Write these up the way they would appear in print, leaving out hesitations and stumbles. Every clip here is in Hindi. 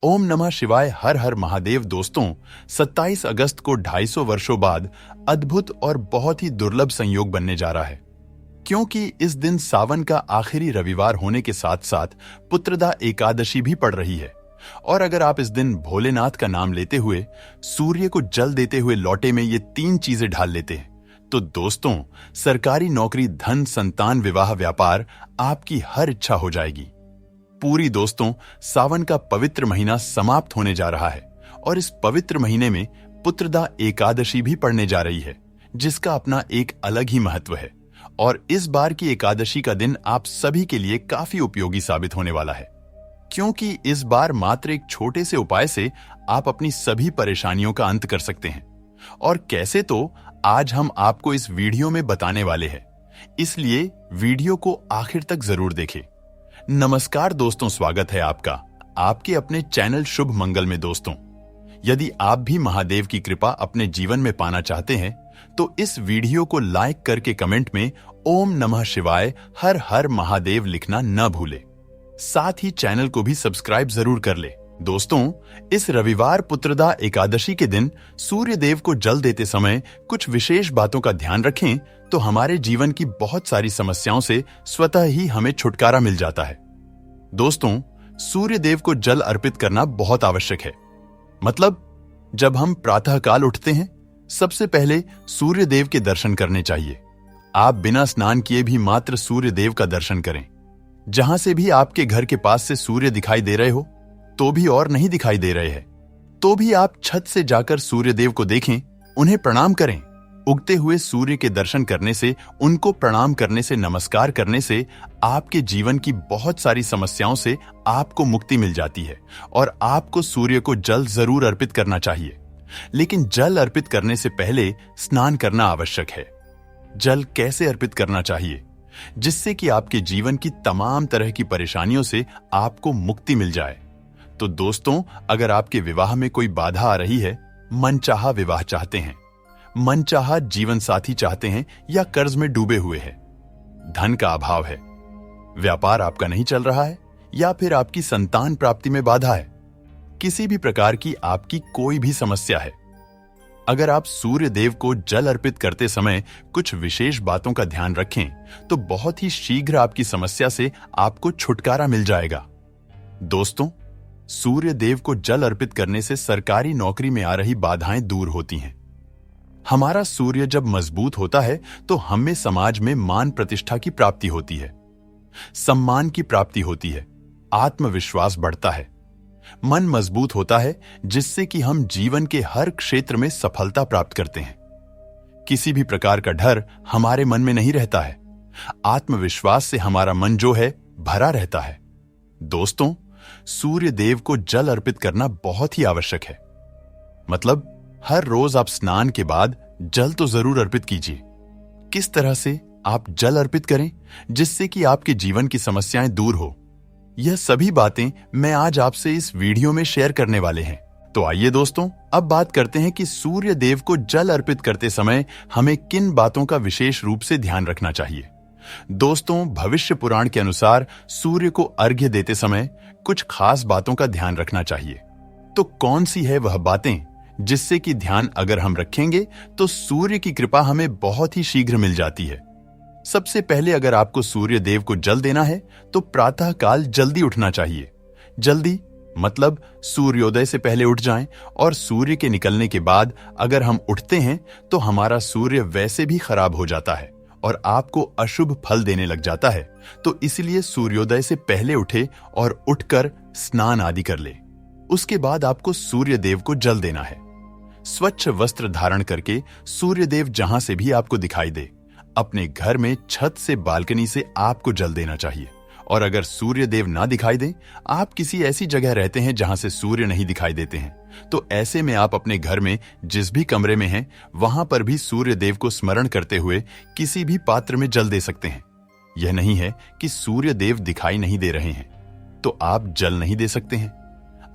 ओम नमः शिवाय। हर हर महादेव। दोस्तों, 27 अगस्त को 250 वर्षों बाद अद्भुत और बहुत ही दुर्लभ संयोग बनने जा रहा है, क्योंकि इस दिन सावन का आखिरी रविवार होने के साथ साथ पुत्रदा एकादशी भी पड़ रही है। और अगर आप इस दिन भोलेनाथ का नाम लेते हुए सूर्य को जल देते हुए लौटे में ये 3 चीजें ढाल लेते हैं, तो दोस्तों, सरकारी नौकरी, धन, संतान, विवाह, व्यापार, आपकी हर इच्छा हो जाएगी पूरी। दोस्तों, सावन का पवित्र महीना समाप्त होने जा रहा है और इस पवित्र महीने में पुत्रदा एकादशी भी पड़ने जा रही है, जिसका अपना एक अलग ही महत्व है। और इस बार की एकादशी का दिन आप सभी के लिए काफी उपयोगी साबित होने वाला है, क्योंकि इस बार मात्र एक छोटे से उपाय से आप अपनी सभी परेशानियों का अंत कर सकते हैं। और कैसे, तो आज हम आपको इस वीडियो में बताने वाले हैं, इसलिए वीडियो को आखिर तक जरूर देखें। नमस्कार दोस्तों, स्वागत है आपका आपके अपने चैनल शुभ मंगल में। दोस्तों, यदि आप भी महादेव की कृपा अपने जीवन में पाना चाहते हैं तो इस वीडियो को लाइक करके कमेंट में ओम नमः शिवाय, हर हर महादेव लिखना न भूले। साथ ही चैनल को भी सब्सक्राइब जरूर कर ले। दोस्तों, इस रविवार पुत्रदा एकादशी के दिन सूर्य देव को जल देते समय कुछ विशेष बातों का ध्यान रखें तो हमारे जीवन की बहुत सारी समस्याओं से स्वतः ही हमें छुटकारा मिल जाता है। दोस्तों, सूर्य देव को जल अर्पित करना बहुत आवश्यक है। मतलब, जब हम प्रातःकाल उठते हैं, सबसे पहले सूर्य देव के दर्शन करने चाहिए। आप बिना स्नान किए भी मात्र सूर्य देव का दर्शन करें। जहां से भी आपके घर के पास से सूर्य दिखाई दे रहे हो, तो भी और नहीं दिखाई दे रहे हैं, तो भी आप छत से जाकर सूर्य देव को देखें, उन्हें प्रणाम करें। उगते हुए सूर्य के दर्शन करने से, उनको प्रणाम करने से, नमस्कार करने से आपके जीवन की बहुत सारी समस्याओं से आपको मुक्ति मिल जाती है। और आपको सूर्य को जल जरूर अर्पित करना चाहिए, लेकिन जल अर्पित करने से पहले स्नान करना आवश्यक है। जल कैसे अर्पित करना चाहिए जिससे कि आपके जीवन की तमाम तरह की परेशानियों से आपको मुक्ति मिल जाए? तो दोस्तों, अगर आपके विवाह में कोई बाधा आ रही है, मनचाहा विवाह चाहते हैं, मनचाहा जीवन साथी चाहते हैं, या कर्ज में डूबे हुए हैं, धन का अभाव है, व्यापार आपका नहीं चल रहा है, या फिर आपकी संतान प्राप्ति में बाधा है, किसी भी प्रकार की आपकी कोई भी समस्या है, अगर आप सूर्य देव को जल अर्पित करते समय कुछ विशेष बातों का ध्यान रखें तो बहुत ही शीघ्र आपकी समस्या से आपको छुटकारा मिल जाएगा। दोस्तों, सूर्य देव को जल अर्पित करने से सरकारी नौकरी में आ रही बाधाएं दूर होती हैं। हमारा सूर्य जब मजबूत होता है तो हमें समाज में मान प्रतिष्ठा की प्राप्ति होती है, सम्मान की प्राप्ति होती है, आत्मविश्वास बढ़ता है, मन मजबूत होता है, जिससे कि हम जीवन के हर क्षेत्र में सफलता प्राप्त करते हैं। किसी भी प्रकार का डर हमारे मन में नहीं रहता है, आत्मविश्वास से हमारा मन जो है भरा रहता है। दोस्तों, सूर्य देव को जल अर्पित करना बहुत ही आवश्यक है। मतलब, हर रोज आप स्नान के बाद जल तो जरूर अर्पित कीजिए। किस तरह से आप जल अर्पित करें जिससे कि आपके जीवन की समस्याएं दूर हो, यह सभी बातें मैं आज आपसे इस वीडियो में शेयर करने वाले हैं। तो आइए दोस्तों, अब बात करते हैं कि सूर्य देव को जल अर्पित करते समय हमें किन बातों का विशेष रूप से ध्यान रखना चाहिए। दोस्तों, भविष्य पुराण के अनुसार सूर्य को अर्घ्य देते समय कुछ खास बातों का ध्यान रखना चाहिए। तो कौन सी है वह बातें जिससे कि ध्यान अगर हम रखेंगे तो सूर्य की कृपा हमें बहुत ही शीघ्र मिल जाती है। सबसे पहले, अगर आपको सूर्य देव को जल देना है तो प्रातःकाल जल्दी उठना चाहिए। जल्दी मतलब सूर्योदय से पहले उठ जाएं, और सूर्य के निकलने के बाद अगर हम उठते हैं तो हमारा सूर्य वैसे भी खराब हो जाता है और आपको अशुभ फल देने लग जाता है। तो इसलिए सूर्योदय से पहले उठे और उठकर स्नान आदि कर ले। उसके बाद आपको सूर्य देव को जल देना है। स्वच्छ वस्त्र धारण करके सूर्य देव जहां से भी आपको दिखाई दे, अपने घर में छत से, बालकनी से आपको जल देना चाहिए। और अगर सूर्य देव ना दिखाई दे, आप किसी ऐसी जगह रहते हैं जहां से सूर्य नहीं दिखाई देते हैं, तो ऐसे में आप अपने घर में जिस भी कमरे में हैं, वहां पर भी सूर्य देव को स्मरण करते हुए किसी भी पात्र में जल दे सकते हैं। यह नहीं है कि सूर्य देव दिखाई नहीं दे रहे हैं तो आप जल नहीं दे सकते हैं।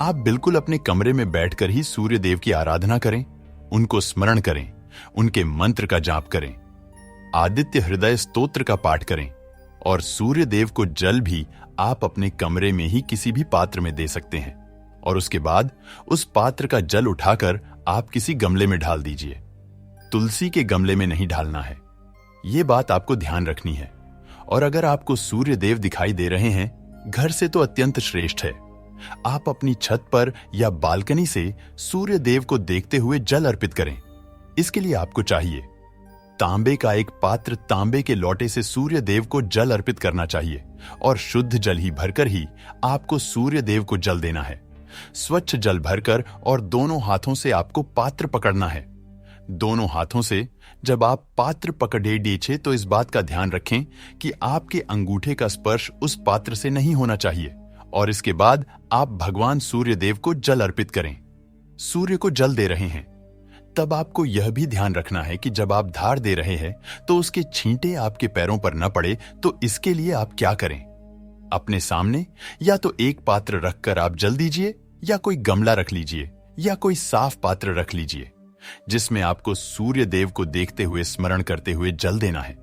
आप बिल्कुल अपने कमरे में बैठकर ही सूर्य देव की आराधना करें, उनको स्मरण करें, उनके मंत्र का जाप करें, आदित्य हृदय स्तोत्र का पाठ करें, और सूर्य देव को जल भी आप अपने कमरे में ही किसी भी पात्र में दे सकते हैं। और उसके बाद उस पात्र का जल उठाकर आप किसी गमले में डाल दीजिए। तुलसी के गमले में नहीं डालना है, ये बात आपको ध्यान रखनी है। और अगर आपको सूर्य देव दिखाई दे रहे हैं घर से तो अत्यंत श्रेष्ठ है। आप अपनी छत पर या बालकनी से सूर्य देव को देखते हुए जल अर्पित करें। इसके लिए आपको चाहिए तांबे का एक पात्र, तांबे के लोटे से सूर्य देव को जल अर्पित करना चाहिए और शुद्ध जल ही भरकर ही आपको सूर्य देव को जल देना है। स्वच्छ जल भरकर और दोनों हाथों से आपको पात्र पकड़ना है। दोनों हाथों से जब आप पात्र पकड़े डीछे तो इस बात का ध्यान रखें कि आपके अंगूठे का स्पर्श उस पात्र से नहीं होना चाहिए। और इसके बाद आप भगवान सूर्य देव को जल अर्पित करें। सूर्य को जल दे रहे हैं तब आपको यह भी ध्यान रखना है कि जब आप धार दे रहे हैं तो उसके छींटे आपके पैरों पर न पड़े। तो इसके लिए आप क्या करें, अपने सामने या तो एक पात्र रखकर आप जल दीजिए या कोई गमला रख लीजिए या कोई साफ पात्र रख लीजिए जिसमें आपको सूर्य देव को देखते हुए स्मरण करते हुए जल देना है।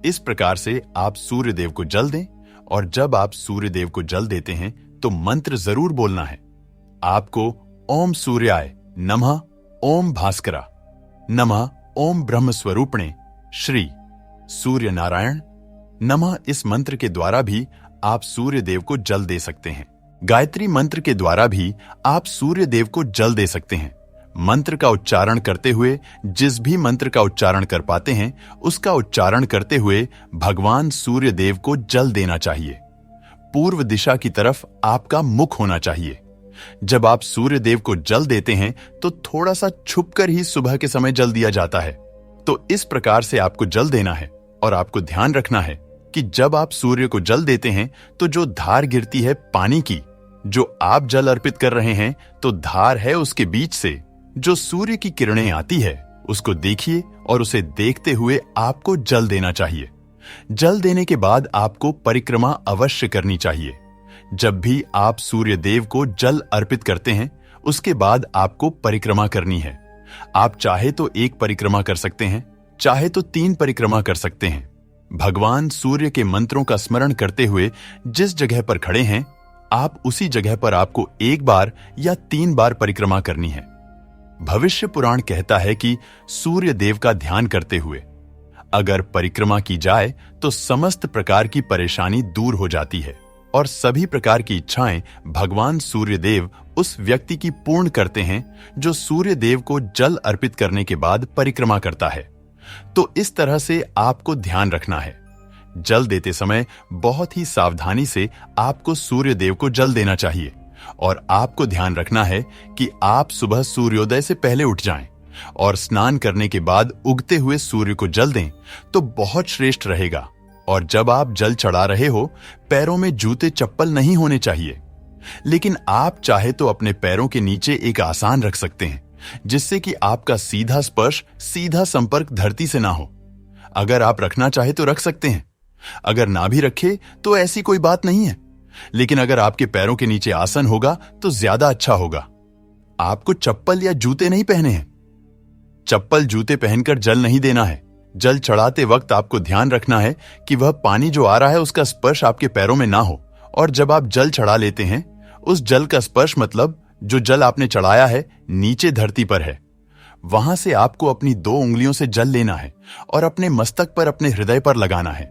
इस प्रकार से आप सूर्य देव को जल दें। और जब आप सूर्य देव को जल देते हैं तो मंत्र जरूर बोलना है। आपको ओम सूर्याय नमः, ओम भास्करा नमः, ओम ब्रह्म स्वरूपणे श्री सूर्य नारायण नमः, इस मंत्र के द्वारा भी आप सूर्य देव को जल दे सकते हैं। गायत्री मंत्र के द्वारा भी आप सूर्य देव को जल दे सकते हैं। मंत्र का उच्चारण करते हुए, जिस भी मंत्र का उच्चारण कर पाते हैं उसका उच्चारण करते हुए भगवान सूर्य देव को जल देना चाहिए। पूर्व दिशा की तरफ आपका मुख होना चाहिए। जब आप सूर्य देव को जल देते हैं तो थोड़ा सा छुपकर ही सुबह के समय जल दिया जाता है। तो इस प्रकार से आपको जल देना है। और आपको ध्यान रखना है कि जब आप सूर्य को जल देते हैं तो जो धार गिरती है पानी की, जो आप जल अर्पित कर रहे हैं, तो धार है उसके बीच से जो सूर्य की किरणें आती है उसको देखिए और उसे देखते हुए आपको जल देना चाहिए। जल देने के बाद आपको परिक्रमा अवश्य करनी चाहिए। जब भी आप सूर्य देव को जल अर्पित करते हैं उसके बाद आपको परिक्रमा करनी है। आप चाहे तो एक परिक्रमा कर सकते हैं, चाहे तो 3 परिक्रमा कर सकते हैं। भगवान सूर्य के मंत्रों का स्मरण करते हुए जिस जगह पर खड़े हैं आप उसी जगह पर आपको 1 बार या 3 बार परिक्रमा करनी है। भविष्य पुराण कहता है कि सूर्य देव का ध्यान करते हुए अगर परिक्रमा की जाए तो समस्त प्रकार की परेशानी दूर हो जाती है और सभी प्रकार की इच्छाएं भगवान सूर्य देव उस व्यक्ति की पूर्ण करते हैं जो सूर्य देव को जल अर्पित करने के बाद परिक्रमा करता है। तो इस तरह से आपको ध्यान रखना है। जल देते समय बहुत ही सावधानी से आपको सूर्य देव को जल देना चाहिए। और आपको ध्यान रखना है कि आप सुबह सूर्योदय से पहले उठ जाएं और स्नान करने के बाद उगते हुए सूर्य को जल दें तो बहुत श्रेष्ठ रहेगा। और जब आप जल चढ़ा रहे हो पैरों में जूते चप्पल नहीं होने चाहिए, लेकिन आप चाहे तो अपने पैरों के नीचे एक आसान रख सकते हैं जिससे कि आपका सीधा स्पर्श, सीधा संपर्क धरती से ना हो। अगर आप रखना चाहे तो रख सकते हैं, अगर ना भी रखे तो ऐसी कोई बात नहीं है। लेकिन अगर आपके पैरों के नीचे आसन होगा तो ज्यादा अच्छा होगा। आपको चप्पल या जूते नहीं पहने हैं। चप्पल जूते पहनकर जल नहीं देना है। जल चढ़ाते वक्त आपको ध्यान रखना है कि वह पानी जो आ रहा है उसका स्पर्श आपके पैरों में ना हो। और जब आप जल चढ़ा लेते हैं उस जल का स्पर्श मतलब जो जल आपने चढ़ाया है नीचे धरती पर है, वहां से आपको अपनी 2 उंगलियों से जल लेना है और अपने मस्तक पर, अपने हृदय पर लगाना है।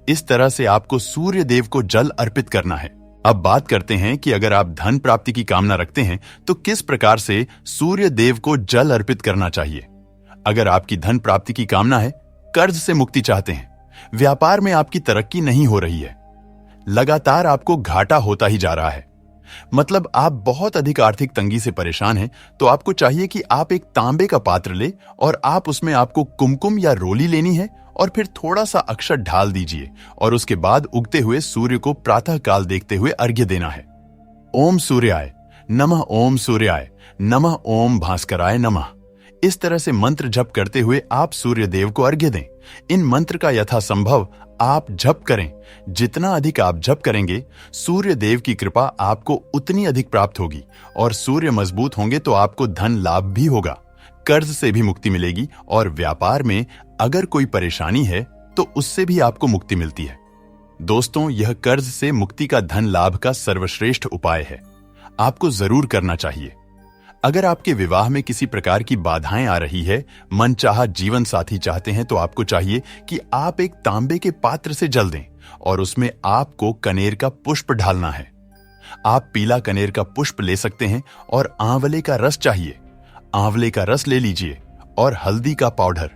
इस तरह से आपको सूर्य देव को जल अर्पित करना है। अब बात करते हैं कि अगर आप धन प्राप्ति की कामना रखते हैं तो किस प्रकार से सूर्य देव को जल अर्पित करना चाहिए। अगर आपकी धन प्राप्ति की कामना है, कर्ज से मुक्ति चाहते हैं, व्यापार में आपकी तरक्की नहीं हो रही है, लगातार आपको घाटा होता ही जा रहा है, मतलब आप बहुत अधिक आर्थिक तंगी से परेशान हैं, तो आपको चाहिए कि आप एक तांबे का पात्र ले और आप उसमें आपको कुमकुम या रोली लेनी है और फिर थोड़ा सा अक्षत ढाल दीजिए और उसके बाद उगते हुए सूर्य को प्रातः काल देखते हुए अर्घ्य देना है। ओम सूर्याय नमः, ओम सूर्याय नमः, ओम भास्कराय नमः। इस तरह से मंत्र जप करते हुए आप सूर्य देव को अर्घ्य दें। इन मंत्र का यथासंभव आप जप करें। जितना अधिक आप जप करेंगे सूर्य देव की कृपा आपको उतनी अधिक प्राप्त होगी और सूर्य मजबूत होंगे तो आपको धन लाभ भी होगा, कर्ज से भी मुक्ति मिलेगी और व्यापार में अगर कोई परेशानी है तो उससे भी आपको मुक्ति मिलती है। दोस्तों, यह कर्ज से मुक्ति का धन लाभ का सर्वश्रेष्ठ उपाय है। आपको जरूर करना चाहिए। अगर आपके विवाह में किसी प्रकार की बाधाएं आ रही है, मनचाहा जीवन साथी चाहते हैं, तो आपको चाहिए कि आप एक तांबे के पात्र से जल दें और उसमें आपको कनेर का पुष्प ढालना है। आप पीला कनेर का पुष्प ले सकते हैं और आंवले का रस चाहिए। आंवले का रस ले लीजिए और हल्दी का पाउडर।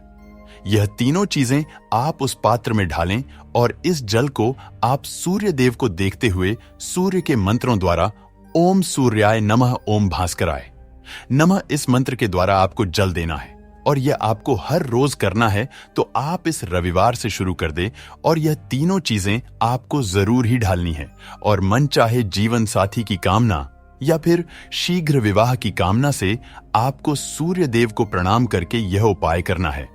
यह तीनों चीजें आप उस पात्र में ढालें और इस जल को आप सूर्य देव को देखते हुए सूर्य के मंत्रों द्वारा ओम सूर्याय नमः ओम भास्कराय नमः इस मंत्र के द्वारा आपको जल देना है और यह आपको हर रोज करना है। तो आप इस रविवार से शुरू कर दें और यह तीनों चीजें आपको जरूर ही ढालनी है और मन चाहे जीवन साथी की कामना या फिर शीघ्र विवाह की कामना से आपको सूर्य देव को प्रणाम करके यह उपाय करना है।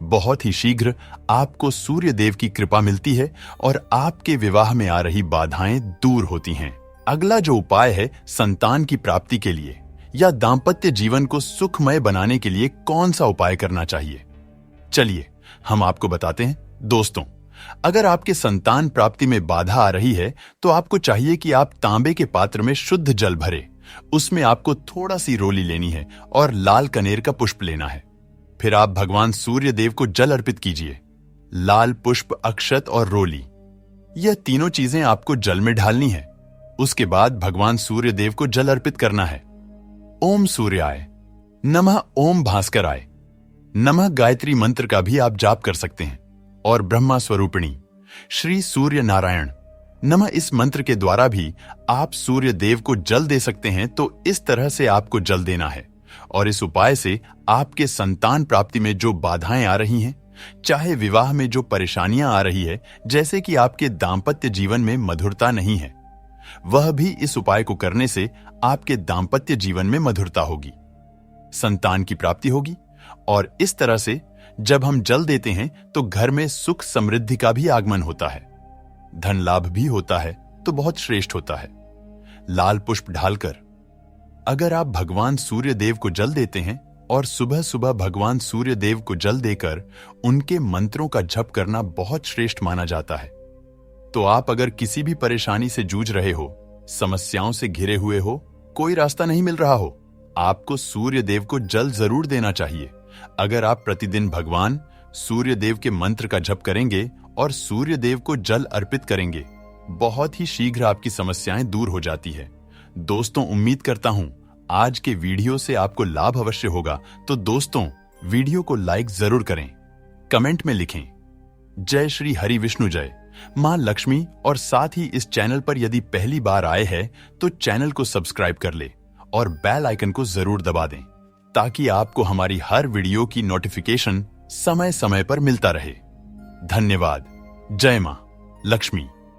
बहुत ही शीघ्र आपको सूर्य देव की कृपा मिलती है और आपके विवाह में आ रही बाधाएं दूर होती हैं। अगला जो उपाय है संतान की प्राप्ति के लिए या दाम्पत्य जीवन को सुखमय बनाने के लिए कौन सा उपाय करना चाहिए, चलिए हम आपको बताते हैं। दोस्तों, अगर आपके संतान प्राप्ति में बाधा आ रही है तो आपको चाहिए कि आप तांबे के पात्र में शुद्ध जल भरे, उसमें आपको थोड़ा सी रोली लेनी है और लाल कनेर का पुष्प लेना है। फिर आप भगवान सूर्य देव को जल अर्पित कीजिए। लाल पुष्प, अक्षत और रोली, यह तीनों चीजें आपको जल में ढालनी है। उसके बाद भगवान सूर्य देव को जल अर्पित करना है। ओम सूर्याय नमः ओम भास्कराय नमः गायत्री मंत्र का भी आप जाप कर सकते हैं और ब्रह्मा स्वरूपिणी श्री सूर्य नारायण नमः इस मंत्र के द्वारा भी आप सूर्य देव को जल दे सकते हैं। तो इस तरह से आपको जल देना है और इस उपाय से आपके संतान प्राप्ति में जो बाधाएं आ रही हैं, चाहे विवाह में जो परेशानियां आ रही है, जैसे कि आपके दाम्पत्य जीवन में मधुरता नहीं है, वह भी इस उपाय को करने से आपके दाम्पत्य जीवन में मधुरता होगी, संतान की प्राप्ति होगी। और इस तरह से जब हम जल देते हैं तो घर में सुख समृद्धि का भी आगमन होता है, धन लाभ भी होता है, तो बहुत श्रेष्ठ होता है। लाल पुष्प ढालकर अगर आप भगवान सूर्य देव को जल देते हैं और सुबह सुबह भगवान सूर्य देव को जल देकर उनके मंत्रों का जप करना बहुत श्रेष्ठ माना जाता है। तो आप अगर किसी भी परेशानी से जूझ रहे हो, समस्याओं से घिरे हुए हो, कोई रास्ता नहीं मिल रहा हो, आपको सूर्य देव को जल जरूर देना चाहिए। अगर आप प्रतिदिन भगवान सूर्य देव के मंत्र का जप करेंगे और सूर्य देव को जल अर्पित करेंगे, बहुत ही शीघ्र आपकी समस्याएं दूर हो जाती है। दोस्तों, उम्मीद करता हूं आज के वीडियो से आपको लाभ अवश्य होगा। तो दोस्तों, वीडियो को लाइक जरूर करें, कमेंट में लिखें जय श्री हरि विष्णु जय मां लक्ष्मी, और साथ ही इस चैनल पर यदि पहली बार आए हैं तो चैनल को सब्सक्राइब कर ले और बेल आइकन को जरूर दबा दें ताकि आपको हमारी हर वीडियो की नोटिफिकेशन समय समय पर मिलता रहे। धन्यवाद। जय मां लक्ष्मी।